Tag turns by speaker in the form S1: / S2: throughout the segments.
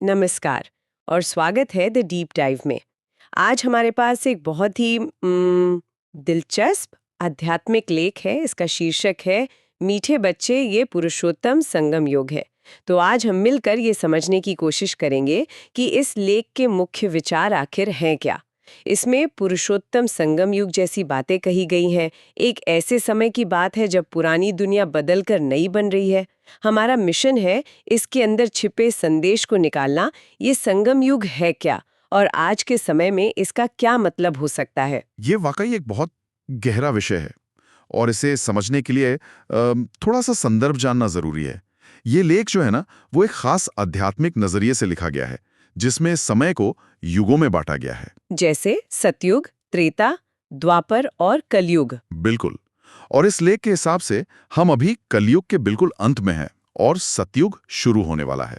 S1: नमस्कार और स्वागत है द डीप डाइव में। आज हमारे पास एक बहुत ही दिलचस्प आध्यात्मिक लेख है। इसका शीर्षक है मीठे बच्चे ये पुरुषोत्तम संगम योग है। तो आज हम मिलकर ये समझने की कोशिश करेंगे कि इस लेख के मुख्य विचार आखिर हैं क्या। इसमें पुरुषोत्तम संगम युग जैसी बातें कही गई हैं। एक ऐसे समय की बात है जब पुरानी दुनिया बदलकर नई बन रही है। हमारा मिशन है इसके अंदर छिपे संदेश को निकालना। ये संगम युग है क्या और आज के समय में इसका क्या मतलब हो सकता है।
S2: ये वाकई एक बहुत गहरा विषय है और इसे समझने के लिए थोड़ा सा संदर्भ जानना जरूरी है। ये लेख जो है ना, वो एक खास आध्यात्मिक नजरिए से लिखा गया है जिसमें समय को युगों में बांटा गया है।
S1: जैसे सतयुग, त्रेता, द्वापर और कलयुग।
S2: बिल्कुल। और इस लेख के हिसाब से हम अभी कलयुग के बिल्कुल अंत में हैं और सतयुग शुरू होने वाला है।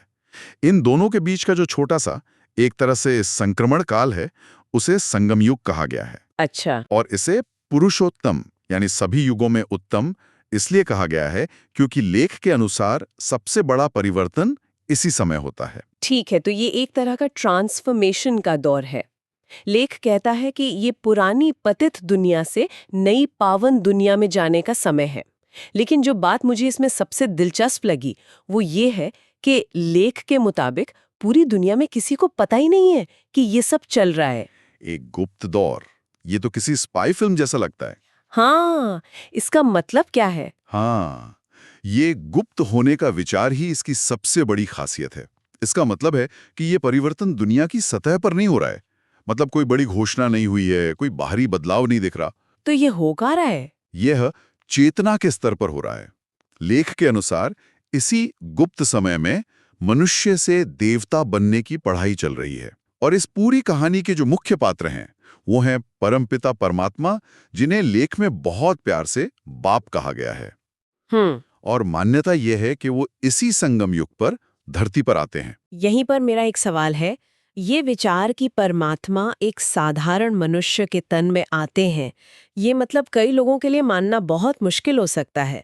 S2: इन दोनों के बीच का जो छोटा सा एक तरह से संक्रमण काल है, उसे संगम युग कहा गया है।
S1: अच्छा।
S2: और इसे पुरुषोत्तम यानी सभी युगों में उत्तम इसलिए कहा गया है क्योंकि लेख के अनुसार सबसे बड़ा परिवर्तन इसी समय होता है।
S1: ठीक है, तो ये एक तरह का ट्रांसफॉर्मेशन का दौर है। लेख कहता है कि ये पुरानी पतित दुनिया से नई पावन दुनिया में जाने का समय है। लेकिन जो बात मुझे इसमें सबसे दिलचस्प लगी वो ये है कि लेख के मुताबिक पूरी दुनिया में किसी को पता ही नहीं है कि ये सब चल रहा है।
S2: एक गुप्त दौर, ये तो किसी स्पाई फिल्म जैसा लगता है।
S1: हाँ, इसका मतलब क्या है?
S2: हाँ, ये गुप्त होने का विचार ही इसकी सबसे बड़ी खासियत है। इसका मतलब है कि ये परिवर्तन दुनिया की सतह पर नहीं हो रहा है। मतलब कोई बड़ी घोषणा नहीं हुई है, कोई बाहरी बदलाव नहीं दिख रहा।
S1: तो ये हो कहाँ रहा है?
S2: यह चेतना के स्तर पर हो रहा है। लेख के अनुसार इसी गुप्त समय में मनुष्य से देवता बनने की पढ़ाई चल रही है। और इस पूरी कहानी के जो मुख्य पात्र हैं वो हैं परमपिता परमात्मा, जिन्हें लेख में बहुत प्यार से बाप कहा गया है। और मान्यता यह है कि वो इसी संगम युग पर धरती पर आते हैं।
S1: यहीं पर मेरा एक सवाल है। ये विचार कि परमात्मा एक साधारण मनुष्य के तन में आते हैं, ये मतलब कई लोगों के लिए मानना बहुत मुश्किल हो सकता है।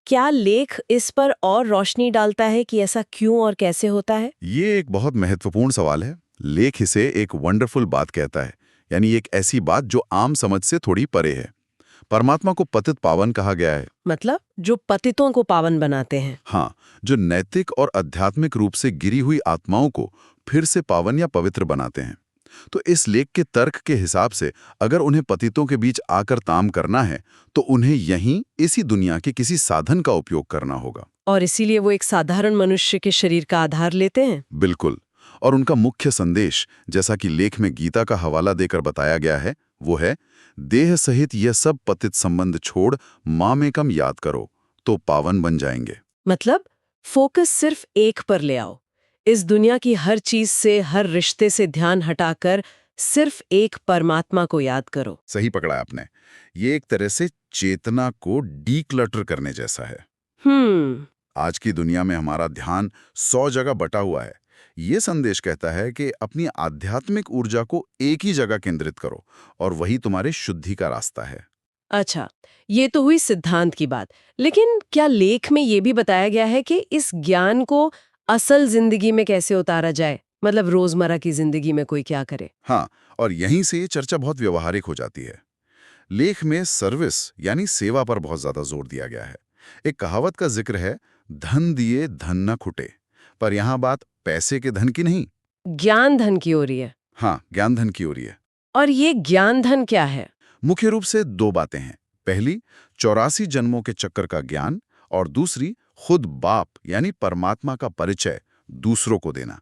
S1: क्या लेख इस पर और रोशनी डालता है कि ऐसा क्यों और कैसे होता है?
S2: ये एक बहुत महत्वपूर्ण सवाल है। लेख इसे एक वंडरफुल बात कहता है, यानी एक ऐसी बात जो आम समझ से थोड़ी परे है। परमात्मा को पतित पावन कहा गया है।
S1: मतलब जो पतितों को पावन बनाते हैं।
S2: हाँ, जो नैतिक और आध्यात्मिक रूप से गिरी हुई आत्माओं को फिर से पावन या पवित्र बनाते हैं। तो इस लेख के तर्क के हिसाब से अगर उन्हें पतितों के बीच आकर काम करना है तो उन्हें यहीं इसी दुनिया के किसी साधन का उपयोग करना होगा।
S1: और इसीलिए वो एक साधारण मनुष्य के शरीर का आधार लेते हैं।
S2: बिल्कुल। और उनका मुख्य संदेश, जैसा कि लेख में गीता का हवाला देकर बताया गया है, वो है देह सहित यह सब पतित संबंध छोड़ मामेकम याद करो तो पावन बन जाएंगे।
S1: मतलब फोकस सिर्फ एक पर ले आओ। इस दुनिया की हर चीज से, हर रिश्ते से ध्यान हटाकर सिर्फ एक परमात्मा को याद करो।
S2: सही पकड़ा आपने। ये एक तरह से चेतना को डीक्लटर करने जैसा है। आज की दुनिया में हमारा ध्यान 100 जगह बटा हुआ है। ये संदेश कहता है कि अपनी आध्यात्मिक ऊर्जा को एक ही जगह केंद्रित करो और वही तुम्हारे शुद्धि का रास्ता है।
S1: अच्छा, ये तो हुई सिद्धांत की बात। लेकिन क्या लेख में ये भी बताया गया है कि इस ज्ञान को असल जिंदगी में कैसे उतारा जाए? मतलब रोजमर्रा की जिंदगी में कोई क्या करे?
S2: हाँ, और यहीं से ये चर्चा बहुत व्यवहारिक हो जाती है। लेख में सर्विस यानी सेवा पर बहुत ज्यादा जोर दिया गया है। एक कहावत का जिक्र है, धन दिए धन न खुटे। पर यहाँ बात पैसे के धन की नहीं।
S1: ज्ञान धन की ओर ही है।
S2: हाँ, ज्ञान धन की ओर ही है।
S1: और ये ज्ञान धन क्या है?
S2: मुख्य रूप से दो बातें हैं। पहली, 84 जन्मों के चक्कर का ज्ञान, और दूसरी, खुद बाप यानी परमात्मा का परिचय दूसरों को देना।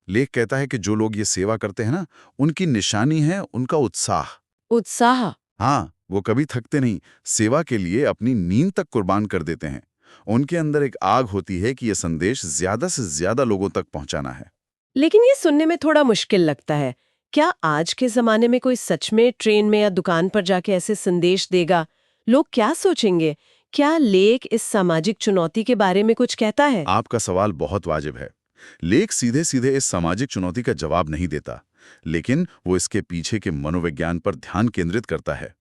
S2: लेख कहता है कि जो लोग ये सेवा करते हैं ना, उनकी निशानी है उनका उत्साह।
S1: उत्साह?
S2: हाँ, वो कभी थकते नहीं, सेवा के लिए अपनी नींद तक कुर्बान कर देते हैं। उनके अंदर एक आग होती है कि यह संदेश ज्यादा से ज्यादा लोगों तक पहुंचाना है।
S1: लेकिन ये सुनने में थोड़ा मुश्किल लगता है। क्या आज के जमाने में कोई सच में ट्रेन में या दुकान पर जाके ऐसे संदेश देगा? लोग क्या सोचेंगे? क्या लेख इस सामाजिक चुनौती के बारे में कुछ कहता है?
S2: आपका सवाल बहुत वाजिब है। लेख सीधे सीधे इस सामाजिक चुनौती का जवाब नहीं देता, लेकिन वो इसके पीछे के मनोविज्ञान पर ध्यान केंद्रित करता है।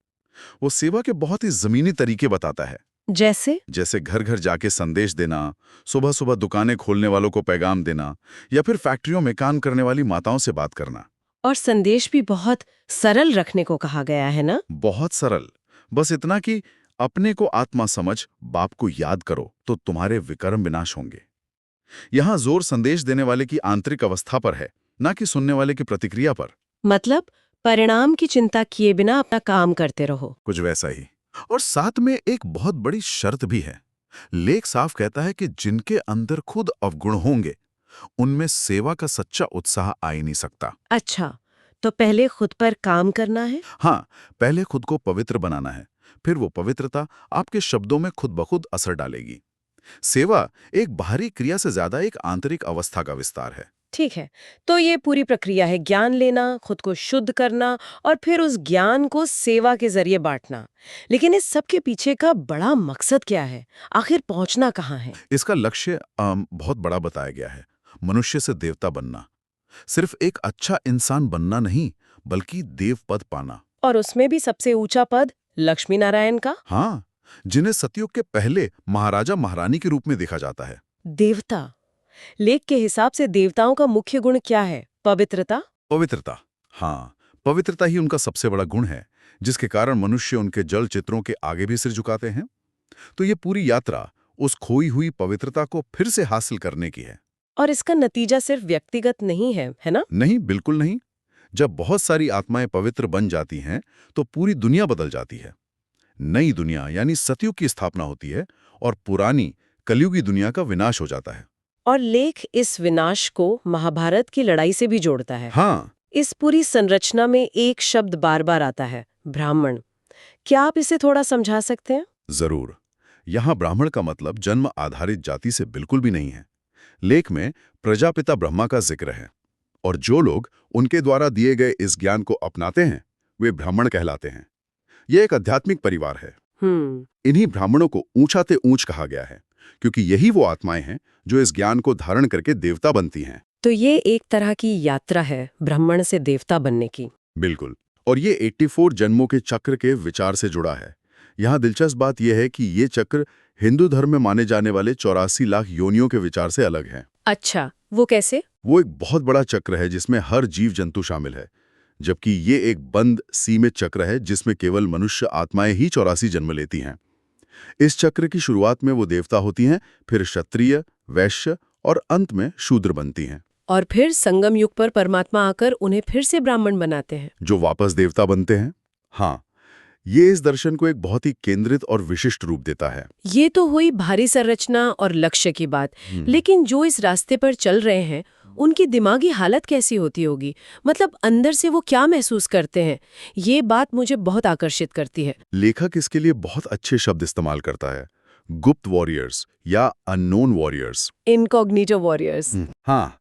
S2: वो सेवा के बहुत ही जमीनी तरीके बताता है। जैसे घर घर जाके संदेश देना, सुबह सुबह दुकानें खोलने वालों को पैगाम देना, या फिर फैक्ट्रियों में काम करने वाली माताओं से बात करना।
S1: और संदेश भी बहुत सरल रखने को कहा गया है ना?
S2: बहुत सरल, बस इतना कि अपने को आत्मा समझ, बाप को याद करो तो तुम्हारे विकर्म विनाश होंगे। यहाँ जोर संदेश देने वाले की आंतरिक अवस्था पर है, ना कि सुनने वाले की प्रतिक्रिया पर।
S1: मतलब परिणाम की चिंता किए बिना अपना काम करते रहो।
S2: कुछ वैसा ही। और साथ में एक बहुत बड़ी शर्त भी है। लेख साफ कहता है कि जिनके अंदर खुद अवगुण होंगे, उनमें सेवा का सच्चा उत्साह आ ही नहीं सकता।
S1: अच्छा, तो पहले खुद पर काम करना है?
S2: हाँ, पहले खुद को पवित्र बनाना है, फिर वो पवित्रता आपके शब्दों में खुद ब खुद असर डालेगी। सेवा एक बाहरी क्रिया से ज्यादा एक आंतरिक अवस्था का विस्तार है।
S1: ठीक है, तो ये पूरी प्रक्रिया है ज्ञान लेना, खुद को शुद्ध करना और फिर उस ज्ञान को सेवा के जरिए बांटना। लेकिन इस सब के पीछे का बड़ा मकसद क्या है? आखिर पहुंचना कहाँ है?
S2: इसका लक्ष्य बहुत बड़ा बताया गया है। मनुष्य से देवता बनना। सिर्फ एक अच्छा इंसान बनना नहीं, बल्कि देव पद पाना।
S1: और उसमें भी सबसे ऊंचा पद लक्ष्मी नारायण का?
S2: हाँ, जिन्हें सतयुग के पहले महाराजा महारानी के रूप में देखा जाता है।
S1: देवता। लेख के हिसाब से देवताओं का मुख्य गुण क्या है? पवित्रता?
S2: पवित्रता। हाँ, पवित्रता ही उनका सबसे बड़ा गुण है, जिसके कारण मनुष्य उनके जल चित्रों के आगे भी सिर झुकाते हैं। तो ये पूरी यात्रा उस खोई हुई पवित्रता को फिर से हासिल करने की है।
S1: और इसका नतीजा सिर्फ व्यक्तिगत नहीं है ना?
S2: नहीं, बिल्कुल नहीं। जब बहुत सारी आत्माएं पवित्र बन जाती हैं, तो पूरी दुनिया बदल जाती है। नई दुनिया यानी सतयुग की स्थापना होती है और पुरानी कलयुगी दुनिया का विनाश हो जाता है।
S1: और लेख इस विनाश को महाभारत की लड़ाई से भी जोड़ता है।
S2: हाँ,
S1: इस पूरी संरचना में एक शब्द बार बार आता है, ब्राह्मण। क्या आप इसे थोड़ा समझा सकते हैं?
S2: जरूर। यहाँ ब्राह्मण का मतलब जन्म आधारित जाति से बिल्कुल भी नहीं है। लेख में प्रजापिता ब्रह्मा का जिक्र है, और जो लोग उनके द्वारा दिए गए इस ज्ञान को अपनाते हैं, वे ब्राह्मण कहलाते हैं। यह एक आध्यात्मिक परिवार है। इन्हीं ब्राह्मणों को ऊंचाते ऊंच कहा गया है, क्योंकि यही वो आत्माएं हैं जो इस ज्ञान को धारण करके देवता बनती हैं।
S1: तो ये एक तरह की यात्रा है ब्राह्मण से देवता बनने की।
S2: बिल्कुल। और ये 84 जन्मों के चक्र के विचार से जुड़ा है। यहाँ दिलचस्प बात यह है कि ये चक्र हिंदू धर्म में माने जाने वाले 84 लाख योनियों के विचार से अलग है।
S1: अच्छा, वो कैसे?
S2: वो एक बहुत बड़ा चक्र है जिसमें हर जीव जंतु शामिल है, जबकि ये एक बंद सीमित चक्र है जिसमें केवल मनुष्य आत्माएं ही 84 जन्म लेती हैं। इस चक्र की शुरुआत में वो देवता होती हैं, फिर क्षत्रिय, वैश्य और अंत में शूद्र बनती हैं।
S1: और फिर संगम युग पर परमात्मा आकर उन्हें फिर से ब्राह्मण बनाते हैं,
S2: जो वापस देवता बनते हैं। हाँ, ये इस दर्शन को एक बहुत ही केंद्रित और विशिष्ट रूप देता है।
S1: ये तो हुई भारी संरचना और लक्ष्य की बात। लेकिन जो इस रास्ते पर चल रहे हैं, उनकी दिमागी हालत कैसी होती होगी? मतलब अंदर से वो क्या महसूस करते हैं? ये बात मुझे बहुत आकर्षित करती है।
S2: लेखक इसके लिए बहुत अच्छे शब्द इस्तेमाल करता है, गुप्त वॉरियर्स या अननोन वॉरियर्स।
S1: Incognito warriors.
S2: हाँ,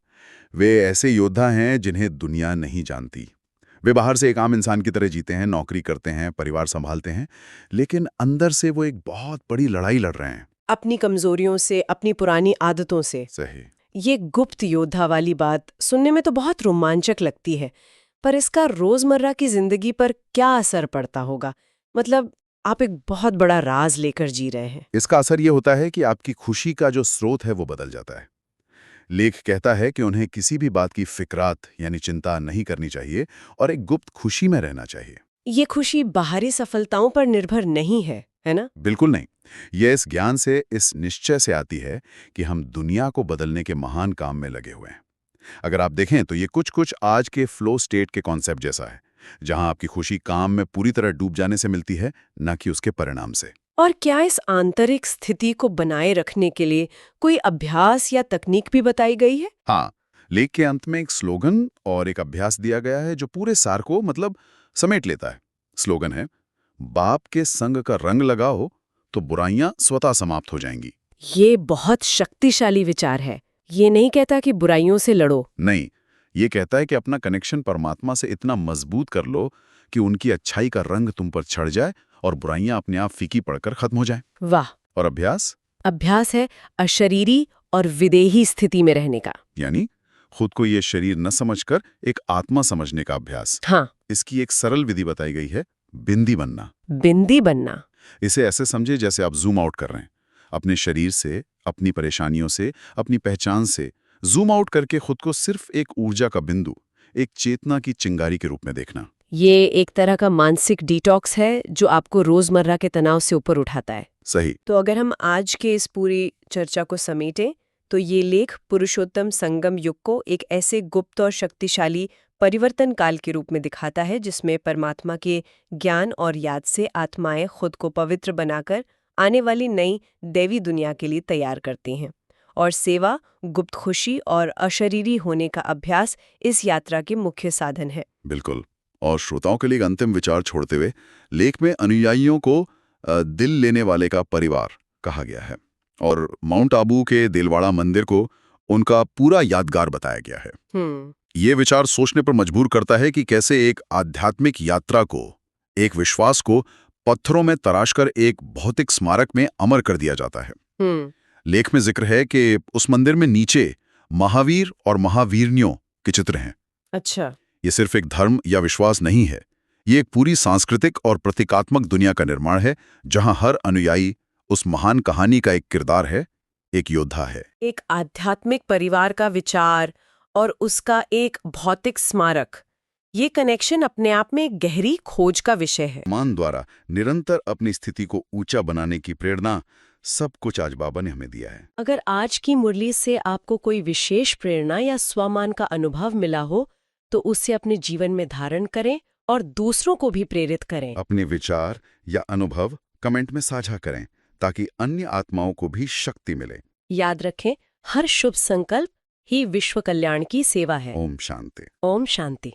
S2: वे ऐसे योद्धा हैं जिन्हें दुनिया नहीं जानती। वे बाहर से एक आम इंसान की तरह जीते हैं, नौकरी करते हैं, परिवार संभालते हैं, लेकिन अंदर से वो एक बहुत बड़ी लड़ाई लड़ रहे हैं।
S1: अपनी कमजोरियों से, अपनी पुरानी आदतों से।
S2: सही।
S1: ये गुप्त योद्धा वाली बात सुनने में तो बहुत रोमांचक लगती है, पर इसका रोजमर्रा की जिंदगी पर क्या असर पड़ता होगा? मतलब आप एक बहुत बड़ा राज लेकर जी रहे हैं।
S2: इसका असर ये होता है कि आपकी खुशी का जो स्रोत है वो बदल जाता है। लेख कहता है कि उन्हें किसी भी बात की फिक्रात यानी चिंता नहीं करनी चाहिए और एक गुप्त खुशी में रहना चाहिए।
S1: ये खुशी बाहरी सफलताओं पर निर्भर नहीं है ना?
S2: बिल्कुल नहीं। यह इस ज्ञान से, इस निश्चय से आती है कि हम दुनिया को बदलने के महान काम में लगे हुए हैं। अगर आप देखें तो ये कुछ आज के फ्लो स्टेट के कॉन्सेप्ट जैसा है, जहां आपकी खुशी काम में पूरी तरह डूब जाने से मिलती है, न कि उसके परिणाम से।
S1: और क्या इस आंतरिक स्थिति को बनाए रखने के लिए कोई अभ्यास या तकनीक भी बताई गई है?
S2: हाँ, लेख के अंत में एक स्लोगन और एक अभ्यास दिया गया है जो पूरे सार को समेट लेता है। स्लोगन है, बाप के संग का रंग लगाओ तो बुराइयां स्वतः समाप्त हो जाएंगी।
S1: ये बहुत शक्तिशाली विचार है। ये नहीं कहता कि बुराइयों से लड़ो।
S2: नहीं, ये कहता है कि अपना कनेक्शन परमात्मा से इतना मजबूत कर लो कि उनकी अच्छाई का रंग तुम पर चढ़ जाए और बुराइयां अपने आप फीकी पड़कर खत्म हो जाएं।
S1: वाह।
S2: और अभ्यास?
S1: अभ्यास है अशरीरी और विदेही स्थिति में रहने का,
S2: यानी खुद को ये शरीर न समझकर एक आत्मा समझने का अभ्यास।
S1: हाँ।
S2: इसकी एक सरल विधि बताई गई है, बिंदी बनना।
S1: बिंदी बनना।
S2: इसे ऐसे समझे जैसे आप जूम आउट कर रहे हैं, अपने शरीर से, अपनी परेशानियों से, अपनी पहचान से जूम आउट करके खुद को सिर्फ एक ऊर्जा का बिंदु, एक चेतना की चिंगारी के रूप में देखना।
S1: ये एक तरह का मानसिक डिटॉक्स है जो आपको रोजमर्रा के तनाव से ऊपर उठाता है।
S2: सही।
S1: तो अगर हम आज के इस पूरी चर्चा को समेटें तो ये लेख पुरुषोत्तम संगम युग को एक ऐसे गुप्त और शक्तिशाली परिवर्तन काल के रूप में दिखाता है जिसमें परमात्मा के ज्ञान और याद से आत्माएं खुद को पवित्र बनाकर आने वाली नई दैवी दुनिया के लिए तैयार करती हैं, और सेवा, गुप्त खुशी और अशरीरी होने का अभ्यास इस यात्रा के मुख्य साधन है।
S2: बिल्कुल। और श्रोताओं के लिए एक अंतिम विचार छोड़ते हुए लेख में अनुयायियों को दिल लेने वाले का परिवार कहा गया है, और माउंट आबू के दिलवाड़ा मंदिर को उनका पूरा यादगार बताया गया है। ये विचार सोचने पर मजबूर करता है कि कैसे एक आध्यात्मिक यात्रा को, एक विश्वास को पत्थरों में तराशकर एक भौतिक स्मारक में अमर कर दिया जाता है। लेख में जिक्र है कि उस मंदिर में नीचे महावीर और महावीरनियों के चित्र हैं।
S1: अच्छा।
S2: ये सिर्फ एक धर्म या विश्वास नहीं है, ये एक पूरी सांस्कृतिक और प्रतीकात्मक दुनिया का निर्माण है जहां हर अनुयायी उस महान कहानी का एक किरदार है, एक योद्धा है।
S1: एक आध्यात्मिक परिवार का विचार और उसका एक भौतिक स्मारक, ये कनेक्शन अपने आप में एक गहरी खोज का विषय है।
S2: मान द्वारा निरंतर अपनी स्थिति को ऊंचा बनाने की प्रेरणा सब कुछ आज बाबा ने हमें दिया है।
S1: अगर आज की मुरली से आपको कोई विशेष प्रेरणा या स्वमान का अनुभव मिला हो तो उसे अपने जीवन में धारण करें और दूसरों को भी प्रेरित करें।
S2: अपने विचार या अनुभव कमेंट में साझा करें ताकि अन्य आत्माओं को भी शक्ति मिले।
S1: याद रखें, हर शुभ संकल्प ही विश्व कल्याण की सेवा है।
S2: ओम शांति।
S1: ओम शांति।